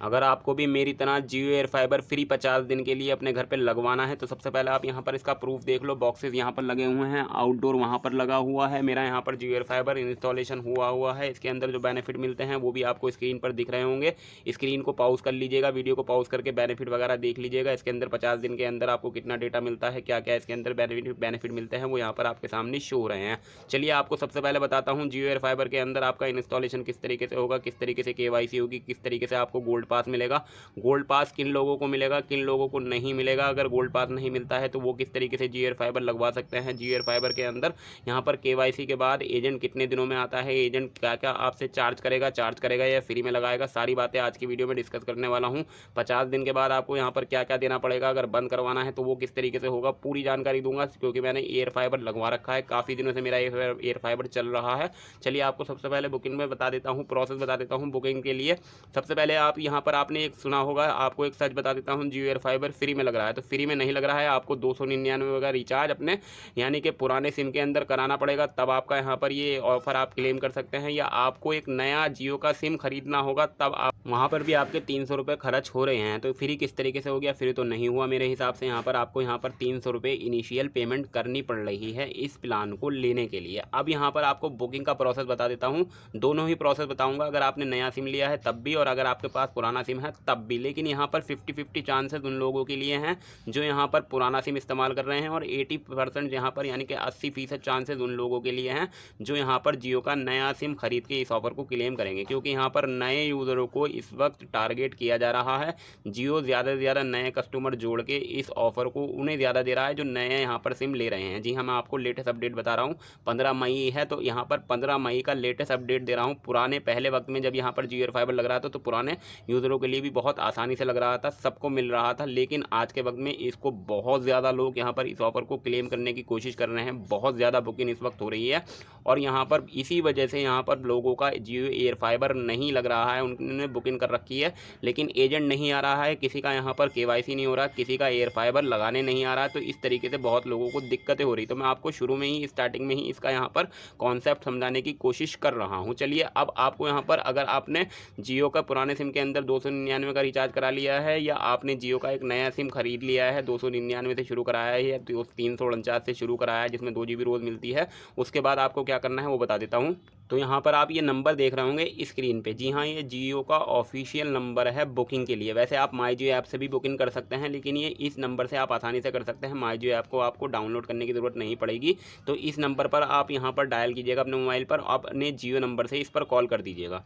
अगर आपको भी मेरी तरह जियो एयर फाइबर फ्री 50 दिन के लिए अपने घर पे लगवाना है तो सबसे पहले आप यहाँ पर इसका प्रूफ देख लो। बॉक्सेस यहाँ पर लगे हुए हैं, आउटडोर वहाँ पर लगा हुआ है। मेरा यहाँ पर जियो एयर फाइबर इंस्टॉलेशन हुआ है। इसके अंदर जो बेनिफिट मिलते हैं वो भी आपको स्क्रीन पर दिख रहे होंगे। स्क्रीन को पॉज कर लीजिएगा, वीडियो को पॉज करके बेनिफिट वगैरह देख लीजिएगा। इसके अंदर 50 दिन के अंदर आपको कितना डेटा मिलता है, क्या क्या इसके अंदर बेनिफिट मिलते हैं वो यहाँ पर आपके सामने शो हो रहे हैं। चलिए आपको सबसे पहले बताता हूँ जियो एयर फाइबर के अंदर आपका इंस्टॉलेशन किस तरीके से होगा, किस तरीके से केवाईसी होगी, किस तरीके से आपको गोल्ड पास मिलेगा। गोल्ड पास किन लोगों को मिलेगा, किन लोगों को नहीं मिलेगा। अगर गोल्ड पास नहीं मिलता है तो वो किस तरीके से जियो एयर फाइबर लगवा सकते हैं। जियो एयर फाइबर के अंदर यहाँ पर केवाईसी के बाद एजेंट कितने दिनों में आता है, एजेंट क्या क्या आपसे चार्ज करेगा या फ्री में लगाएगा, सारी बातें आज की वीडियो में डिस्कस करने वाला हूँ। 50 दिन के बाद आपको यहाँ पर क्या क्या देना पड़ेगा, अगर बंद करवाना है तो वो किस तरीके से होगा, पूरी जानकारी दूंगा। क्योंकि मैंने एयर फाइबर लगवा रखा है, काफ़ी दिनों से मेरा एयर फाइबर चल रहा है। चलिए आपको सबसे पहले बुकिंग में बता देता हूँ, प्रोसेस बता देता हूँ बुकिंग के लिए। सबसे पहले आप यहाँ पर आपने एक सुना होगा, आपको एक सच बता देता हूँ, जियो एयर फाइबर फ्री में लग रहा है। तो फ्री में नहीं लग रहा है, आपको 299 का रिचार्ज अपने यानी कि पुराने सिम के अंदर कराना पड़ेगा, तब आपका यहाँ पर ये ऑफर आप क्लेम कर सकते हैं। या आपको एक नया जियो का सिम खरीदना होगा, तब आप वहाँ पर भी आपके 300 रुपये खर्च हो रहे हैं। तो फ्री किस तरीके से हो गया, फ्री तो नहीं हुआ मेरे हिसाब से। यहाँ पर आपको यहाँ पर 300 रुपये इनिशियल पेमेंट करनी पड़ रही है इस प्लान को लेने के लिए। अब यहाँ पर आपको बुकिंग का प्रोसेस बता देता हूँ, दोनों ही प्रोसेस बताऊँगा। अगर आपने नया सिम लिया है तब भी, और अगर आपके पास पुराना सिम है तब भी। लेकिन यहाँ पर 50-50 चांसेस उन लोगों के लिए हैं जो यहाँ पर पुराना सिम इस्तेमाल कर रहे हैं, और 80% यहाँ पर यानी कि 80% चांसेस उन लोगों के लिए हैं जो यहाँ पर जियो का नया सिम खरीद के इस ऑफर को क्लेम करेंगे। क्योंकि यहाँ पर नए यूज़रों को इस वक्त टारगेट किया जा रहा है। जियो ज़्यादा से ज़्यादा नए कस्टमर जोड़ के इस ऑफर को उन्हें ज़्यादा दे रहा है जो नए यहाँ पर सिम ले रहे हैं। जी हाँ, मैं आपको लेटेस्ट अपडेट बता रहा हूँ। 15 मई है तो यहाँ पर 15 मई का लेटेस्ट अपडेट दे रहा हूँ। पुराने पहले वक्त में जब यहाँ पर जियो एयर फाइबर लग रहा था तो पुराने यूज़रों के लिए भी बहुत आसानी से लग रहा था, सबको मिल रहा था। लेकिन आज के वक्त में इसको बहुत ज़्यादा लोग यहाँ पर इस ऑफर को क्लेम करने की कोशिश कर रहे हैं। बहुत ज़्यादा बुकिंग इस वक्त हो रही है, और यहाँ पर इसी वजह से यहाँ पर लोगों का जियो एयर फाइबर नहीं लग रहा है। उन्होंने बुकिंग कर रखी है लेकिन एजेंट नहीं आ रहा है, किसी का यहाँ पर केवाईसी नहीं हो रहा, किसी का एयर फाइबर लगाने नहीं आ रहा। तो इस तरीके से बहुत लोगों को दिक्कतें हो रही। तो मैं आपको शुरू में ही, स्टार्टिंग में ही इसका यहाँ पर कॉन्सेप्ट समझाने की कोशिश कर रहा हूँ। चलिए अब आपको यहाँ पर, अगर आपने जियो का पुराने सिम के अंदर 299 का रिचार्ज करा लिया है, या आपने जियो का एक नया सिम खरीद लिया है, 299 से शुरू कराया है या 349 से शुरू कराया है जिसमें 2 GB रोज़ मिलती है, उसके बाद आपको क्या करना है वो बता देता हूँ। तो यहाँ पर आप ये नंबर देख रहे होंगे स्क्रीन पे, जी हाँ, ये जियो का ऑफिशियल नंबर है बुकिंग के लिए। वैसे आप माई जियो ऐप से भी बुकिंग कर सकते हैं, लेकिन ये इस नंबर से आप आसानी से कर सकते हैं। माई जियो ऐप को आपको डाउनलोड करने की ज़रूरत नहीं पड़ेगी। तो इस नंबर पर आप यहाँ पर डायल कीजिएगा अपने मोबाइल पर, अपने जियो नंबर से इस पर कॉल कर दीजिएगा।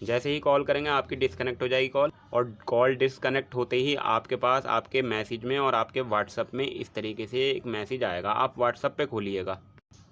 जैसे ही कॉल करेंगे आपकी डिस्कनेक्ट हो जाएगी कॉल, और कॉल डिस्कनेक्ट होते ही आपके पास आपके मैसेज में और आपके व्हाट्सएप में इस तरीके से एक मैसेज आएगा। आप व्हाट्सएप पे खोलिएगा।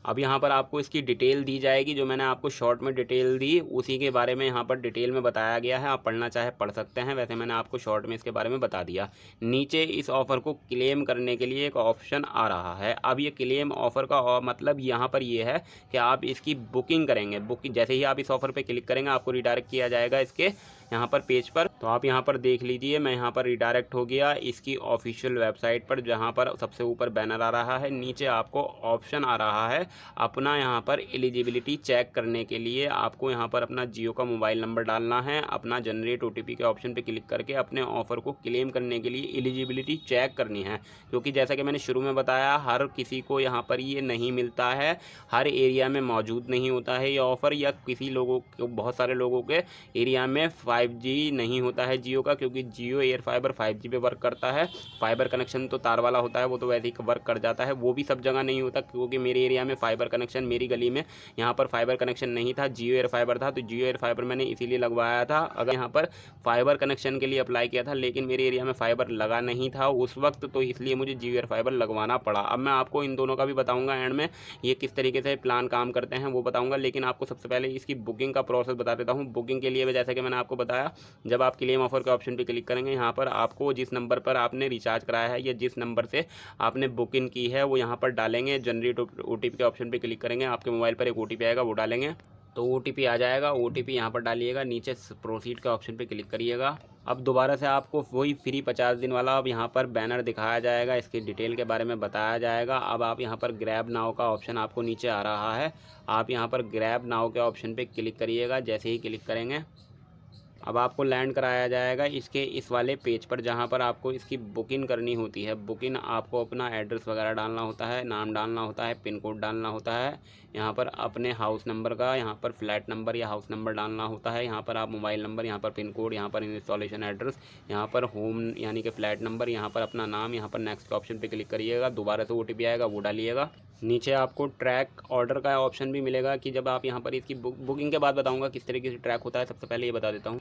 अब यहाँ पर आपको इसकी डिटेल दी जाएगी, जो मैंने आपको शॉर्ट में डिटेल दी उसी के बारे में यहाँ पर डिटेल में बताया गया है। आप पढ़ना चाहे पढ़ सकते हैं, वैसे मैंने आपको शॉर्ट में इसके बारे में बता दिया। नीचे इस ऑफ़र को क्लेम करने के लिए एक ऑप्शन आ रहा है। अब ये क्लेम ऑफ़र का मतलब यहाँ पर ये है कि आप इसकी बुकिंग करेंगे। बुकिंग जैसे ही आप इस ऑफ़र पर क्लिक करेंगे आपको रिडायरेक्ट किया जाएगा इसके यहाँ पर पेज पर। तो आप यहाँ पर देख लीजिए, मैं यहाँ पर रिडायरेक्ट हो गया इसकी ऑफिशियल वेबसाइट पर, जहाँ पर सबसे ऊपर बैनर आ रहा है, नीचे आपको ऑप्शन आ रहा है अपना यहाँ पर एलिजिबिलिटी चेक करने के लिए। आपको यहाँ पर अपना जियो का मोबाइल नंबर डालना है, अपना जनरेट OTP के ऑप्शन पे क्लिक करके अपने ऑफ़र को क्लेम करने के लिए एलिजिबिलिटी चेक करनी है। क्योंकि जैसा कि मैंने शुरू में बताया, हर किसी को यहाँ पर ये नहीं मिलता है, हर एरिया में मौजूद नहीं होता है ये ऑफ़र, या किसी लोगों को, बहुत सारे लोगों के एरिया में 5G नहीं होता है जियो का। क्योंकि जियो एयर फाइबर 5G पे वर्क करता है। फाइबर कनेक्शन तो तार वाला होता है, वो तो वैसे ही वर्क कर जाता है, वो भी सब जगह नहीं होता। क्योंकि मेरे एरिया में फाइबर कनेक्शन, मेरी गली में यहाँ पर फाइबर कनेक्शन नहीं था, जियो एयर फाइबर था। तो जियो एयर फाइबर मैंने इसीलिए लगवाया था। अगर यहाँ पर फाइबर कनेक्शन के लिए अप्लाई किया था, लेकिन मेरे एरिया में फाइबर लगा नहीं था उस वक्त, तो इसलिए मुझे जियो एयर फाइबर लगवाना पड़ा। अब मैं आपको इन दोनों का भी बताऊँगा एंड में, ये किस तरीके से प्लान काम करते हैं वो बताऊँगा। लेकिन आपको सबसे पहले इसकी बुकिंग का प्रोसेस बता देता हूँ। बुकिंग के लिए जैसा कि मैंने आपको बताया, जब आप क्लेम ऑफर के ऑप्शन पे क्लिक करेंगे, यहाँ पर आपको जिस नंबर पर आपने रिचार्ज कराया है या जिस नंबर से आपने बुकिंग की है वो यहाँ पर डालेंगे। जनरेट OTP के ऑप्शन पे क्लिक करेंगे, आपके मोबाइल पर एक OTP आएगा, वो डालेंगे तो OTP आ जाएगा। OTP यहाँ पर डालिएगा, नीचे प्रोसीड के ऑप्शन पे क्लिक करिएगा। अब दोबारा से आपको वही फ्री 50 दिन वाला अब यहाँ पर बैनर दिखाया जाएगा, इसकी डिटेल के बारे में बताया जाएगा। अब आप यहाँ पर ग्रैब नाउ का ऑप्शन आपको नीचे आ रहा है, आप यहाँ पर ग्रैब नाउ के ऑप्शन पे क्लिक करिएगा। जैसे ही क्लिक करेंगे अब आपको लैंड कराया जाएगा इसके इस वाले पेज पर, जहाँ पर आपको इसकी बुकिंग करनी होती है। बुकिंग आपको अपना एड्रेस वगैरह डालना होता है, नाम डालना होता है, पिन कोड डालना होता है, यहाँ पर अपने हाउस नंबर का, यहाँ पर फ्लैट नंबर या हाउस नंबर डालना होता है, यहाँ पर आप मोबाइल नंबर, यहाँ पर पिन कोड, यहाँ पर इंस्टॉलेशन एड्रेस, यहाँ पर होम यानी कि फ्लैट नंबर, यहाँ पर अपना नाम, यहाँ पर नेक्स्ट के ऑप्शन पे क्लिक करिएगा। दोबारा से OTP आएगा, वो डालिएगा। नीचे आपको ट्रैक ऑर्डर का ऑप्शन भी मिलेगा कि जब आप यहाँ पर इसकी बुकिंग के बाद बताऊँगा किस तरीके से ट्रैक होता है। सबसे पहले ये बता देता हूँ।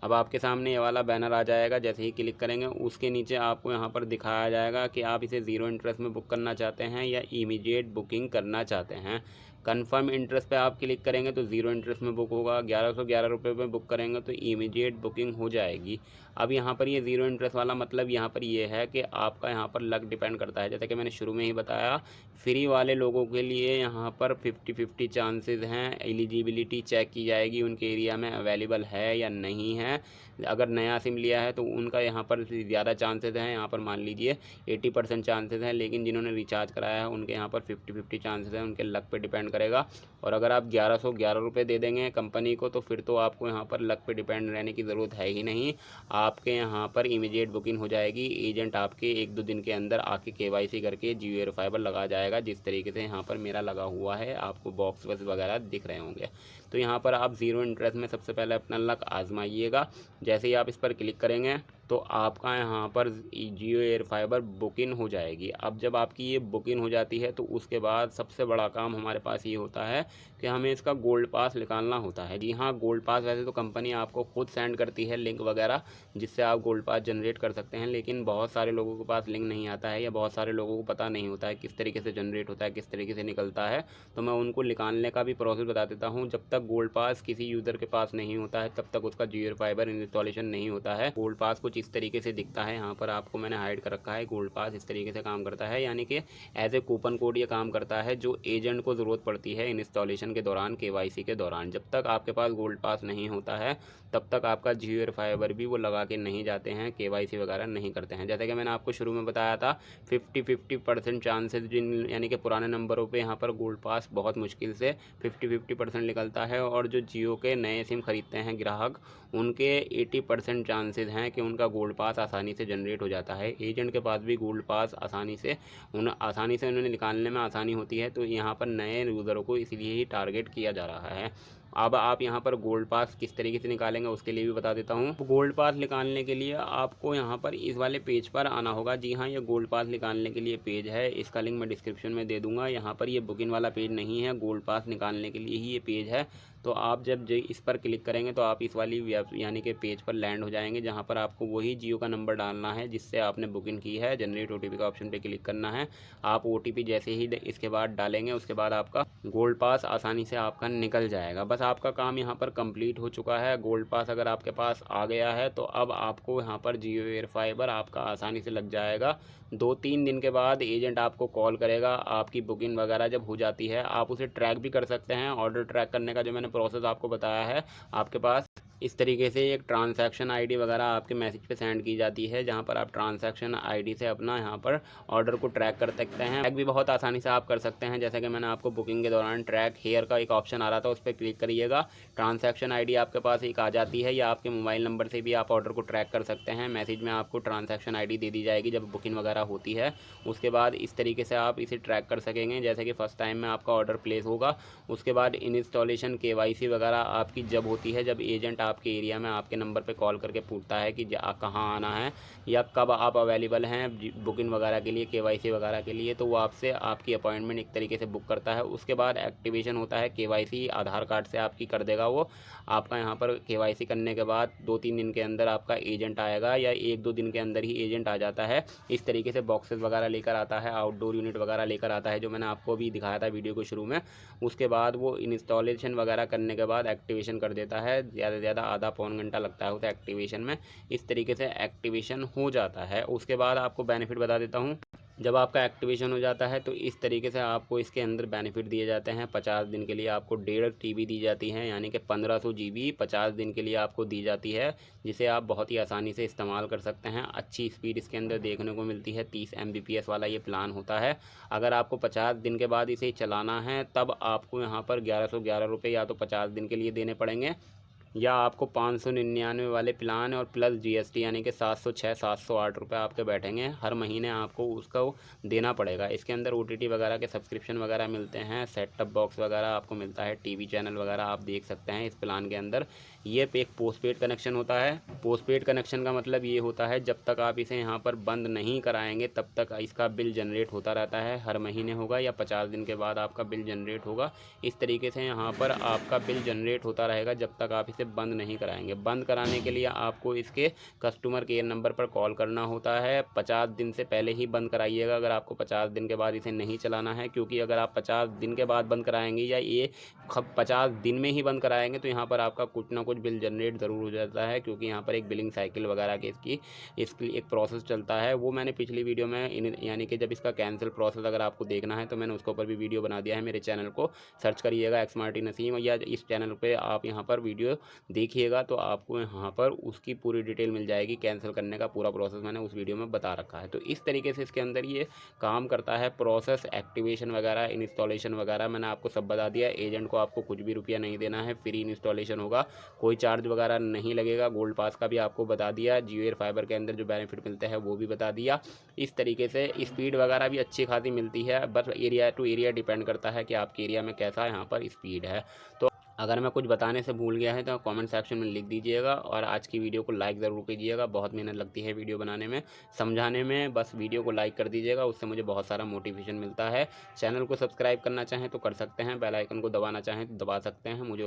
अब आपके सामने ये वाला बैनर आ जाएगा। जैसे ही क्लिक करेंगे उसके नीचे आपको यहाँ पर दिखाया जाएगा कि आप इसे 0 इंटरेस्ट में बुक करना चाहते हैं या इमीडिएट बुकिंग करना चाहते हैं। कन्फर्म इंटरेस्ट पे आप क्लिक करेंगे तो 0 इंटरेस्ट में बुक होगा। 1111 रुपये में बुक करेंगे तो इमीडिएट बुकिंग हो जाएगी। अब यहाँ पर ये 0 इंटरेस्ट वाला मतलब यहाँ पर ये है कि आपका यहाँ पर लक डिपेंड करता है। जैसे कि मैंने शुरू में ही बताया, फ्री वाले लोगों के लिए यहाँ पर 50-50 चांसेस हैं। एलिजिबिलिटी चेक की जाएगी, उनके एरिया में अवेलेबल है या नहीं है। अगर नया सिम लिया है तो उनका यहाँ पर ज़्यादा चांसेस हैं, यहाँ पर मान लीजिए 80% चांसेस हैं। लेकिन जिन्होंने रिचार्ज कराया है उनके यहाँ पर 50-50 चांसेस हैं, उनके लक पे डिपेंड करेगा। और अगर आप 1111 रुपये दे देंगे कंपनी को तो फिर तो आपको यहाँ पर लक पे डिपेंड रहने की ज़रूरत है ही नहीं। आपके यहाँ पर इमीडिएट बुकिंग हो जाएगी। एजेंट आपके 1-2 दिन के अंदर आके KYC करके जियो एयर फाइबर लगा जाएगा, जिस तरीके से यहाँ पर मेरा लगा हुआ है। आपको बॉक्स वगैरह दिख रहे होंगे। तो यहाँ पर आप 0 इंटरेस्ट में सबसे पहले अपना लक आजमाइएगा। जैसे ही आप इस पर क्लिक करेंगे तो आपका यहाँ पर जियो एयर फाइबर बुकिंग हो जाएगी। अब जब आपकी ये बुकिंग हो जाती है तो उसके बाद सबसे बड़ा काम हमारे पास ये होता है कि हमें इसका गोल्ड पास निकालना होता है। जी हाँ, गोल्ड पास वैसे तो कंपनी आपको खुद सेंड करती है लिंक वगैरह, जिससे आप गोल्ड पास जनरेट कर सकते हैं। लेकिन बहुत सारे लोगों के पास लिंक नहीं आता है या बहुत सारे लोगों को पता नहीं होता है किस तरीके से जनरेट होता है, किस तरीके से निकलता है। तो मैं उनको निकालने का भी प्रोसेस बता देता हूँ। जब तक गोल्ड पास किसी यूज़र के पास नहीं होता है तब तक उसका जियो एयर फाइबर इंस्टॉलेशन नहीं होता है। गोल्ड पास कुछ इस तरीके से दिखता है। यहाँ पर आपको मैंने हाइड कर रखा है। गोल्ड पास इस तरीके से काम करता है, यानी कि एज ए कूपन कोड ये काम करता है जो एजेंट को ज़रूरत पड़ती है इंस्टॉलेशन के दौरान, KYC के दौरान। जब तक आपके पास गोल्ड पास नहीं होता है तब तक आपका जियो एयर फाइबर भी वो लगा के नहीं जाते हैं, KYC वगैरह नहीं करते हैं। जैसे कि मैंने आपको शुरू में बताया था 50-50% चांसेस जिन यानी कि पुराने नंबरों पे यहाँ पर गोल्ड पास बहुत मुश्किल से 50-50% निकलता है। और जो जियो के नए सिम खरीदते हैं ग्राहक, उनके 80% चांसेस हैं कि उनका गोल्ड पास आसानी से जनरेट हो जाता है। एजेंट के पास भी गोल्ड पास आसानी से उन्हें निकालने में आसानी होती है। तो यहाँ पर नए यूज़रों को इसलिए ही टारगेट किया जा रहा है। अब आप यहाँ पर गोल्ड पास किस तरीके से निकालेंगे उसके लिए भी बता देता हूँ। गोल्ड पास निकालने के लिए आपको यहाँ पर इस वाले पेज पर आना होगा। जी हाँ, ये गोल्ड पास निकालने के लिए पेज है, इसका लिंक मैं डिस्क्रिप्शन में दे दूँगा। यहाँ पर ये बुकिंग वाला पेज नहीं है, गोल्ड पास निकालने के लिए ही ये पेज है। तो आप जब इस पर क्लिक करेंगे तो आप इस वाली यानी कि पेज पर लैंड हो जाएंगे, जहाँ पर आपको वही जियो का नंबर डालना है जिससे आपने बुकिंग की है। जनरेट OTP का ऑप्शन पे क्लिक करना है। आप OTP जैसे ही इसके बाद डालेंगे उसके बाद आपका गोल्ड पास आसानी से आपका निकल जाएगा। बस आपका काम यहाँ पर कंप्लीट हो चुका है। गोल्ड पास अगर आपके पास आ गया है तो अब आपको यहाँ पर जियो एयर फाइबर आपका आसानी से लग जाएगा। 2-3 दिन के बाद एजेंट आपको कॉल करेगा। आपकी बुकिंग वगैरह जब हो जाती है आप उसे ट्रैक भी कर सकते हैं। ऑर्डर ट्रैक करने का जो मैंने प्रोसेस आपको बताया है, आपके पास इस तरीके से एक ट्रांजैक्शन आईडी वगैरह आपके मैसेज पे सेंड की जाती है, जहाँ पर आप ट्रांजैक्शन आईडी से अपना यहाँ पर ऑर्डर को ट्रैक कर सकते हैं। ट्रैक भी बहुत आसानी से आप कर सकते हैं। जैसे कि मैंने आपको बुकिंग के दौरान ट्रैक हेयर का एक ऑप्शन आ रहा था, उस पर क्लिक करिएगा। ट्रांजैक्शन आईडी आपके पास एक आ जाती है, या आपके मोबाइल नंबर से भी आप ऑर्डर को ट्रैक कर सकते हैं। मैसेज में आपको ट्रांजैक्शन आईडी दे दी जाएगी जब बुकिंग वगैरह होती है। उसके बाद इस तरीके से आप इसे ट्रैक कर सकेंगे। जैसे कि फ़र्स्ट टाइम में आपका ऑर्डर प्लेस होगा, उसके बाद इंस्टॉलेशन KYC वगैरह आपकी जब होती है, जब एजेंट आपके एरिया में आपके नंबर पे कॉल करके पूछता है कि कहाँ आना है या कब आप अवेलेबल हैं बुकिंग वगैरह के लिए, KYC वगैरह के लिए, तो वो आपसे आपकी अपॉइंटमेंट एक तरीके से बुक करता है। उसके बाद एक्टिवेशन होता है। KYC आधार कार्ड से आपकी कर देगा वो। आपका यहाँ पर KYC करने के बाद 2-3 दिन के अंदर आपका एजेंट आएगा, या 1-2 दिन के अंदर ही एजेंट आ जाता है। इस तरीके से बॉक्सेस वगैरह लेकर आता है, आउटडोर यूनिट वगैरह लेकर आता है, जो मैंने आपको भी दिखाया था वीडियो के शुरू में। उसके बाद वो इंस्टॉलेशन वगैरह करने के बाद एक्टिवेशन कर देता है। ज़्यादा से ज़्यादा आधा पौन घंटा लगता है उसे एक्टिवेशन में। इस तरीके से एक्टिवेशन हो जाता है। उसके बाद आपको बेनिफिट बता देता हूँ। जब आपका एक्टिवेशन हो जाता है तो इस तरीके से आपको इसके अंदर बेनिफिट दिए जाते हैं। 50 दिन के लिए आपको 1.5 TB दी जाती है, यानी कि 1500 GB 50 दिन के लिए आपको दी जाती है, जिसे आप बहुत ही आसानी से इस्तेमाल कर सकते हैं। अच्छी स्पीड इसके अंदर देखने को मिलती है। 30 Mbps वाला ये प्लान होता है। अगर आपको 50 दिन के बाद इसे चलाना है तब आपको यहाँ पर 1111 रुपये या तो 50 दिन के लिए देने पड़ेंगे, या आपको 599 वाले प्लान और प्लस जीएसटी यानी कि 706 708 रुपये आपके बैठेंगे। हर महीने आपको उसका देना पड़ेगा। इसके अंदर ओटीटी वगैरह के सब्सक्रिप्शन वगैरह मिलते हैं, सेट टॉप बॉक्स वगैरह आपको मिलता है, टीवी चैनल वगैरह आप देख सकते हैं इस प्लान के अंदर। ये एक पोस्टपेड कनेक्शन होता है। पोस्टपेड कनेक्शन का मतलब ये होता है जब तक आप इसे यहाँ पर बंद नहीं कराएंगे तब तक इसका बिल जनरेट होता रहता है। हर महीने होगा या 50 दिन के बाद आपका बिल जनरेट होगा। इस तरीके से यहाँ पर आपका बिल जनरेट होता रहेगा जब तक आप इसे बंद नहीं कराएंगे। बंद कराने के लिए आपको इसके कस्टमर केयर नंबर पर कॉल करना होता है। 50 दिन से पहले ही बंद कराइएगा अगर आपको 50 दिन के बाद इसे नहीं चलाना है, क्योंकि अगर आप 50 दिन के बाद बंद कराएंगे या ये 50 दिन में ही बंद कराएंगे तो यहाँ पर आपका कुछ ना कुछ बिल जनरेट ज़रूर हो जाता है, क्योंकि यहाँ पर एक बिलिंग साइकिल वगैरह के इसकी एक प्रोसेस चलता है। वो मैंने पिछली वीडियो में यानी कि जब इसका कैंसिल प्रोसेस अगर आपको देखना है तो मैंने उसके ऊपर भी वीडियो बना दिया है। मेरे चैनल को सर्च करिएगा एक्समार्टी नसीम, या इस चैनल पे आप यहाँ पर वीडियो देखिएगा तो आपको यहाँ पर उसकी पूरी डिटेल मिल जाएगी। कैंसिल करने का पूरा प्रोसेस मैंने उस वीडियो में बता रखा है। तो इस तरीके से इसके अंदर ये काम करता है। प्रोसेस, एक्टिवेशन वगैरह, इंस्टॉलेशन वगैरह मैंने आपको सब बता दिया। एजेंट को आपको कुछ भी रुपया नहीं देना है, फ्री इंस्टॉलेशन होगा, कोई चार्ज वगैरह नहीं लगेगा। गोल्ड पास का भी आपको बता दिया। जियो एयर फाइबर के अंदर जो बेनिफिट मिलते हैं वो भी बता दिया। इस तरीके से स्पीड वगैरह भी अच्छी खासी मिलती है, बस एरिया टू एरिया डिपेंड करता है कि आपके एरिया में कैसा यहाँ पर स्पीड है। तो अगर मैं कुछ बताने से भूल गया है तो कमेंट सेक्शन में लिख दीजिएगा, और आज की वीडियो को लाइक ज़रूर कीजिएगा। बहुत मेहनत लगती है वीडियो बनाने में, समझाने में, बस वीडियो को लाइक कर दीजिएगा, उससे मुझे बहुत सारा मोटिवेशन मिलता है। चैनल को सब्सक्राइब करना चाहें तो कर सकते हैं, बेल आइकन को दबाना चाहें तो दबा सकते हैं। मुझे